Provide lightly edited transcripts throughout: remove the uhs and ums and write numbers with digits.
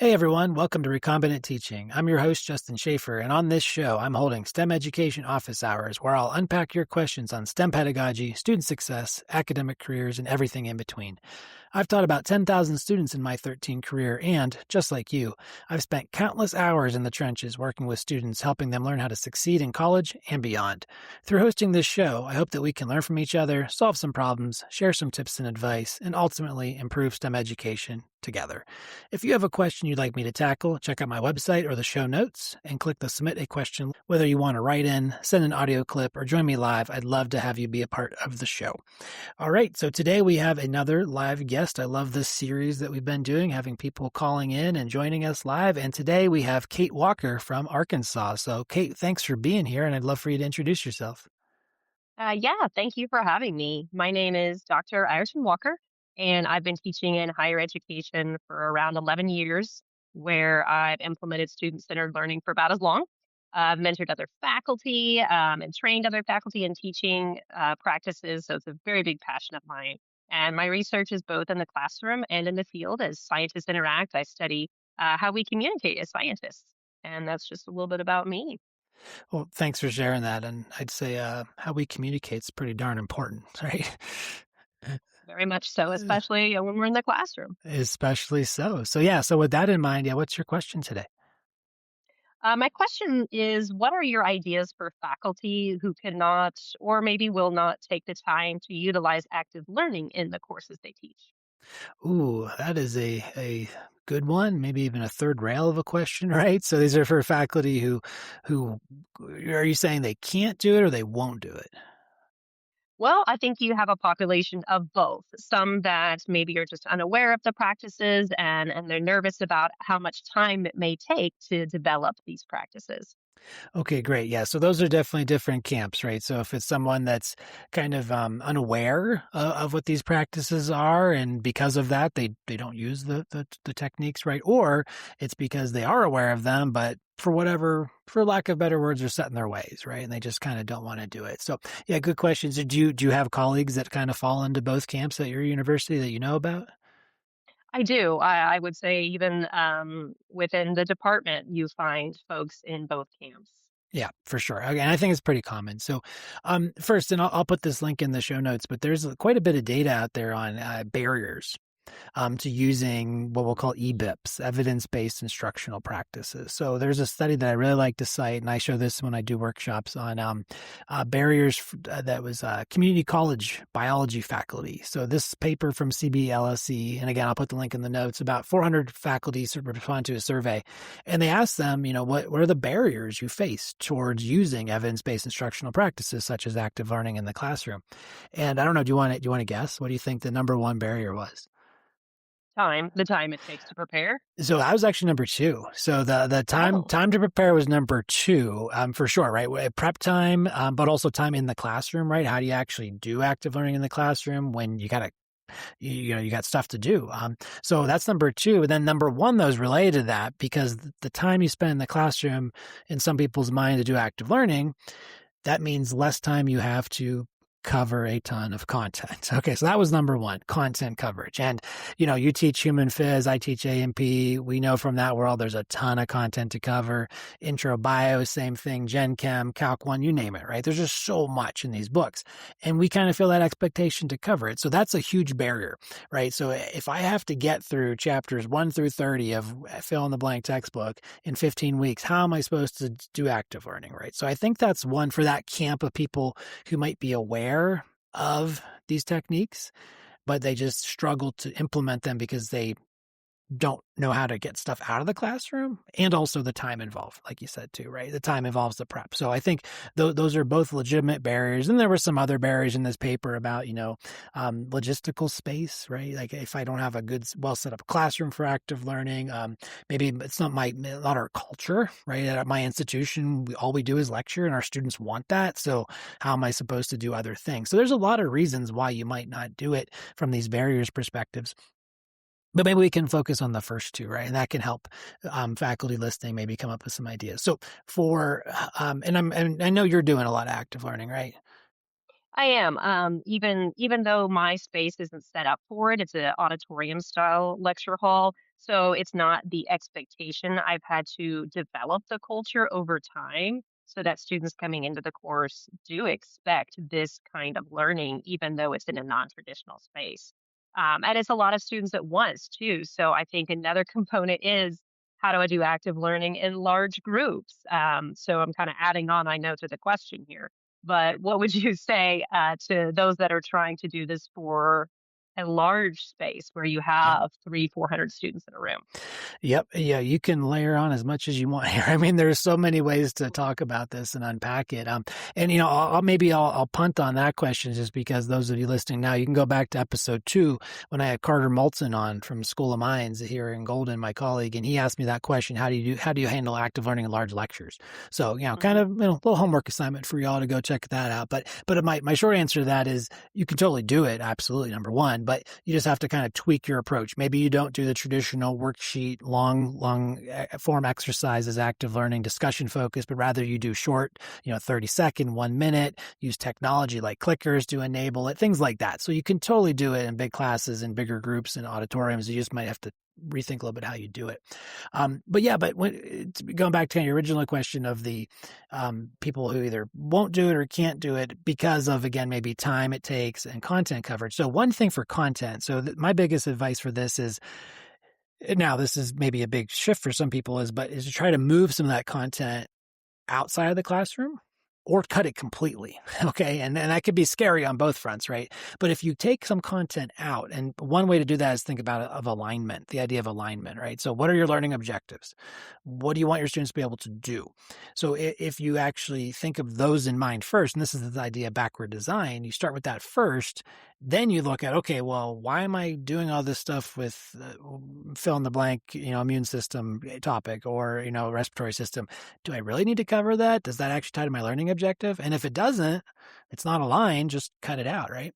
Hey everyone, welcome to Recombinant Teaching. I'm your host, Justin Schaefer, and on this show, I'm holding STEM Education Office Hours where I'll unpack your questions on STEM pedagogy, student success, academic careers, and everything in between. I've taught about 10,000 students in my 13 career, and, just like you, I've spent countless hours in the trenches working with students, helping them learn how to succeed in college and beyond. Through hosting this show, I hope that we can learn from each other, solve some problems, share some tips and advice, and ultimately improve STEM education together. If you have a question you'd like me to tackle, check out my website or the show notes and click the Submit a Question. Whether you want to write in, send an audio clip, or join me live, I'd love to have you be a part of the show. All right, so today we have another live guest. I love this series that we've been doing, having people calling in and joining us live. And today we have Kate Walker from Arkansas. So, Kate, thanks for being here, and I'd love for you to introduce yourself. Yeah, thank you for having me. My name is Dr. Ireton Walker, and I've been teaching in higher education for around 11 years, where I've implemented student centered learning for about as long. I've mentored other faculty and trained other faculty in teaching practices, so it's a very big passion of mine. And my research is both in the classroom and in the field. As scientists interact, I study how we communicate as scientists. And that's just a little bit about me. Well, thanks for sharing that. And I'd say how we communicate is pretty darn important, right? Very much so, especially when we're in the classroom. Especially so. So, yeah, so with that in mind, yeah, what's your question today? My question is, what are your ideas for faculty who cannot or maybe will not take the time to utilize active learning in the courses they teach? Ooh, that is a good one, maybe even a third rail of a question, right? So these are for faculty who are you saying they can't do it or they won't do it? Well, I think you have a population of both. Some that maybe are just unaware of the practices and they're nervous about how much time it may take to develop these practices. Okay, great. Yeah, so those are definitely different camps, right? So if it's someone that's kind of unaware of what these practices are, and because of that, they don't use the techniques, right? Or it's because they are aware of them, but for whatever, for lack of better words, are set in their ways, right? And they just kind of don't want to do it. So yeah, good questions. Do you have colleagues that kind of fall into both camps at your university that you know about? I do. I would say even within the department, you find folks in both camps. Yeah, for sure. Okay, and I think it's pretty common. So, first, and I'll put this link in the show notes, but there's quite a bit of data out there on barriers to using what we'll call EBIPs, evidence-based instructional practices. So there's a study that I really like to cite, and I show this when I do workshops on barriers that was community college biology faculty. So this paper from CBLSE, and again, I'll put the link in the notes, about 400 faculty sort of respond to a survey, and they asked them, what are the barriers you face towards using evidence-based instructional practices such as active learning in the classroom? And I don't know, do you want to guess? What do you think the number one barrier was? The time it takes to prepare. So I was actually number two. So the time Oh, time to prepare was number two, for sure, right? Prep time, but also time in the classroom, right? How do you actually do active learning in the classroom when you got stuff to do? So that's number two. And then number one, though, is related to that because the time you spend in the classroom, in some people's mind, to do active learning, that means less time you have to cover a ton of content. Okay, so that was number one, content coverage. And, you teach human phys, I teach A&P. We know from that world there's a ton of content to cover. Intro bio, same thing, Gen Chem, Calc 1, you name it, right? There's just so much in these books. And we kind of feel that expectation to cover it. So that's a huge barrier, right? So if I have to get through chapters 1 through 30 of fill in the blank textbook in 15 weeks, how am I supposed to do active learning, right? So I think that's one for that camp of people who might be aware of these techniques, but they just struggle to implement them because they don't know how to get stuff out of the classroom and also the time involved, like you said too, right? The time involves the prep. So I think those are both legitimate barriers. And there were some other barriers in this paper about, logistical space, right? Like if I don't have a good, well set up classroom for active learning, maybe it's not our culture, right? At my institution, all we do is lecture and our students want that. So how am I supposed to do other things? So there's a lot of reasons why you might not do it from these barriers perspectives. But maybe we can focus on the first two, right? And that can help faculty listening maybe come up with some ideas. So and I know you're doing a lot of active learning, right? I am. Even though my space isn't set up for it, it's an auditorium style lecture hall. So it's not the expectation. I've had to develop the culture over time so that students coming into the course do expect this kind of learning, even though it's in a non-traditional space. And it's a lot of students at once too. So I think another component is how do I do active learning in large groups? So I'm kind of adding on, I know, to the question here, but what would you say to those that are trying to do this for a large space where you have 400 students in a room? Yep. Yeah, you can layer on as much as you want here. I mean, there's so many ways to Mhm. talk about this and unpack it. And I'll punt on that question just because those of you listening now, you can go back to episode 2 when I had Carter Moulton on from School of Mines here in Golden, my colleague, and he asked me that question: how do you handle active learning in large lectures? So kind Mhm. of a little homework assignment for y'all to go check that out. But my short answer to that is you can totally do it, absolutely, number one, but you just have to kind of tweak your approach. Maybe you don't do the traditional worksheet, long form exercises, active learning, discussion focus, but rather you do short, 30-second, 1 minute, use technology like clickers to enable it, things like that. So you can totally do it in big classes and bigger groups and auditoriums. You just might have to rethink a little bit how you do it. Going back to your original question of the people who either won't do it or can't do it because of, again, maybe time it takes and content coverage. So one thing for content. So my biggest advice for this is, now this is maybe a big shift for some people, is to try to move some of that content outside of the classroom or cut it completely. Okay. And that could be scary on both fronts, right? But if you take some content out, and one way to do that is think about it of alignment, the idea of alignment, right? So what are your learning objectives? What do you want your students to be able to do? So if you actually think of those in mind first, and this is the idea of backward design, you start with that first, then you look at, okay, well, why am I doing all this stuff with fill in the blank, immune system topic or, respiratory system? Do I really need to cover that? Does that actually tie to my learning objective? And if it doesn't, it's not aligned, just cut it out, right?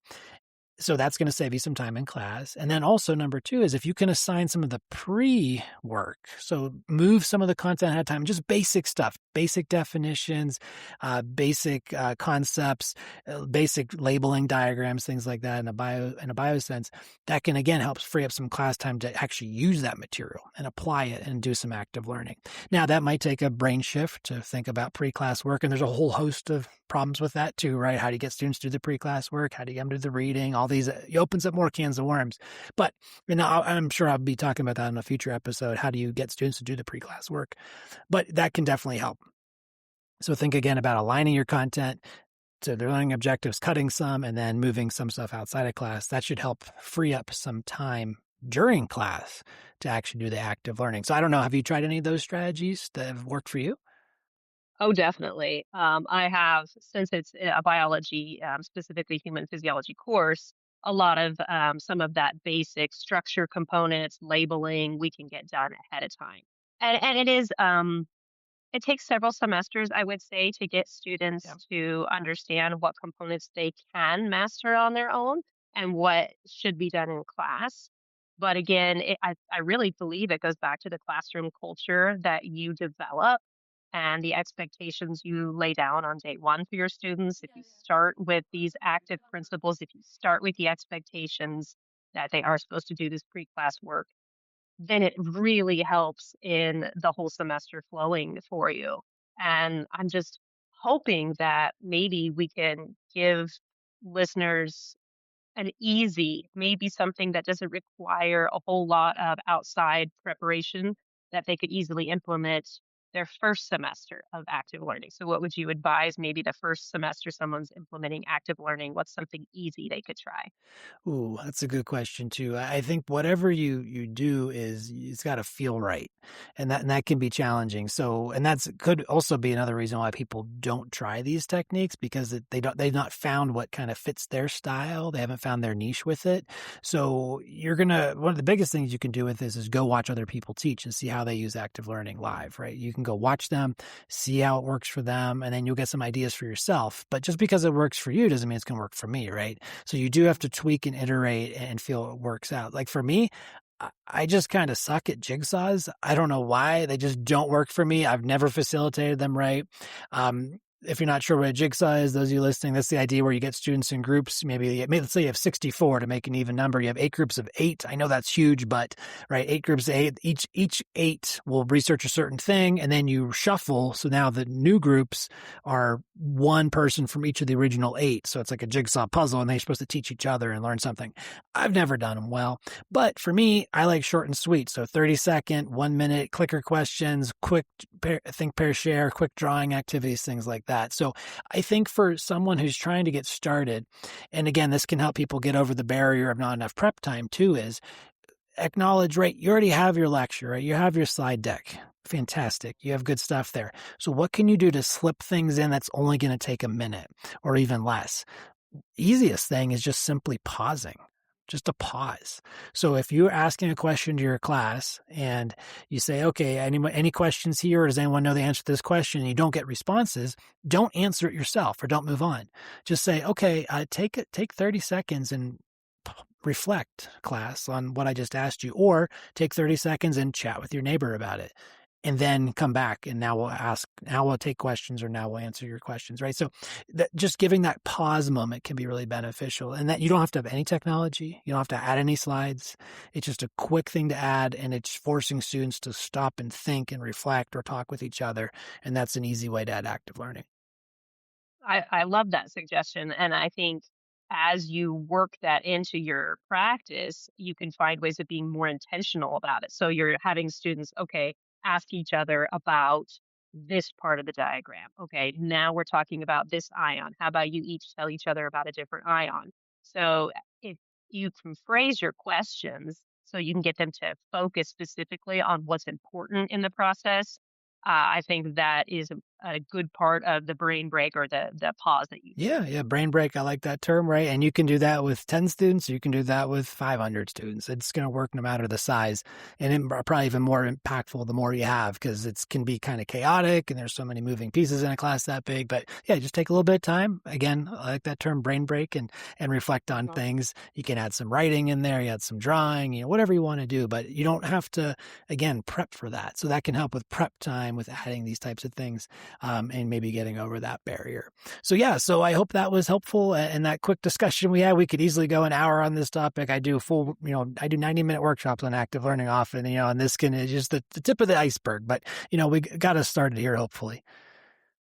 So that's going to save you some time in class. And then also number 2 is if you can assign some of the pre-work, so move some of the content ahead of time, just basic stuff, basic definitions, basic concepts, basic labeling diagrams, things like that in a bio sense, that can again help free up some class time to actually use that material and apply it and do some active learning. Now that might take a brain shift to think about pre-class work, and there's a whole host of problems with that too, right? How do you get students to do the pre-class work? How do you get them to do the reading? All these, it opens up more cans of worms. But I'm sure I'll be talking about that in a future episode. How do you get students to do the pre-class work? But that can definitely help. So think again about aligning your content to their learning objectives, cutting some, and then moving some stuff outside of class. That should help free up some time during class to actually do the active learning. So I don't know, have you tried any of those strategies that have worked for you? Oh, definitely. I have, since it's a biology, specifically human physiology course, a lot of some of that basic structure components, labeling, we can get done ahead of time. And it is, it takes several semesters, I would say, to get Yeah. students to understand what components they can master on their own and what should be done in class. But again, I really believe it goes back to the classroom culture that you develop and the expectations you lay down on day one for your students. If you start with these active principles, if you start with the expectations that they are supposed to do this pre class work, then it really helps in the whole semester flowing for you. And I'm just hoping that maybe we can give listeners an easy, maybe something that doesn't require a whole lot of outside preparation that they could easily implement their first semester of active learning. So, what would you advise maybe the first semester someone's implementing active learning? What's something easy they could try? Ooh, that's a good question too. I think whatever you do is it's got to feel right, and that can be challenging. So, and that's could also be another reason why people don't try these techniques because they've not found what kind of fits their style. They haven't found their niche with it. So one of the biggest things you can do with this is go watch other people teach and see how they use active learning live. Right? You can go watch them, see how it works for them, and then you'll get some ideas for yourself. But just because it works for you doesn't mean it's going to work for me, right? So you do have to tweak and iterate and feel it works out. Like for me, I just kind of suck at jigsaws. I don't know why. They just don't work for me. I've never facilitated them right. if you're not sure what a jigsaw is, those of you listening, that's the idea where you get students in groups. Maybe let's say you have 64 to make an even number. You have 8 groups of 8. I know that's huge, but right, 8 groups of 8. Each 8 will research a certain thing, and then you shuffle. So now the new groups are one person from each of the original 8. So it's like a jigsaw puzzle, and they're supposed to teach each other and learn something. I've never done them well, but for me, I like short and sweet. So 30-second, 1-minute clicker questions, quick think, pair, share, quick drawing activities, things like that. So I think for someone who's trying to get started, and again, this can help people get over the barrier of not enough prep time too, is acknowledge, right, you already have your lecture, right? You have your slide deck. Fantastic. You have good stuff there. So what can you do to slip things in that's only going to take a minute or even less? Easiest thing is just simply pausing. Just a pause. So if you're asking a question to your class and you say, okay, any questions here? Or does anyone know the answer to this question? And you don't get responses, don't answer it yourself or don't move on. Just say, okay, take 30 seconds and reflect, class, on what I just asked you, or take 30 seconds and chat with your neighbor about it. And then come back, and now we'll take questions, or now we'll answer your questions, right? So just giving that pause moment can be really beneficial, and that you don't have to have any technology. You don't have to add any slides. It's just a quick thing to add, and it's forcing students to stop and think and reflect or talk with each other. And that's an easy way to add active learning. I love that suggestion. And I think as you work that into your practice, you can find ways of being more intentional about it. So you're having students, okay, ask each other about this part of the diagram. Okay, now we're talking about this ion. How about you each tell each other about a different ion? So if you can phrase your questions so you can get them to focus specifically on what's important in the process, I think that is a good part of the brain break or the pause that you do. Yeah, brain break. I like that term, right? And you can do that with 10 students, or you can do that with 500 students. It's going to work no matter the size, and probably even more impactful the more you have, because it can be kind of chaotic and there's so many moving pieces in a class that big. But yeah, just take a little bit of time. Again, I like that term, brain break, and reflect on Uh-huh. thing. You can add some writing in there, you add some drawing, whatever you want to do, but you don't have to, again, prep for that. So that can help with prep time, with adding these types of things, and maybe getting over that barrier. So yeah, so I hope that was helpful. And that quick discussion we had, we could easily go an hour on this topic. I do I do 90-minute workshops on active learning often, and this is just the tip of the iceberg, but we got us started here, hopefully.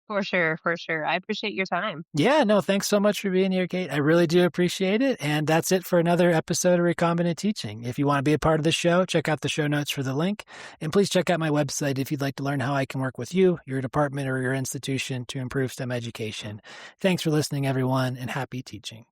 For sure, for sure. I appreciate your time. Yeah, no, thanks so much for being here, Kate. I really do appreciate it. And that's it for another episode of Recombinant Teaching. If you want to be a part of the show, check out the show notes for the link. And please check out my website if you'd like to learn how I can work with you, your department, or your institution to improve STEM education. Thanks for listening, everyone, and happy teaching.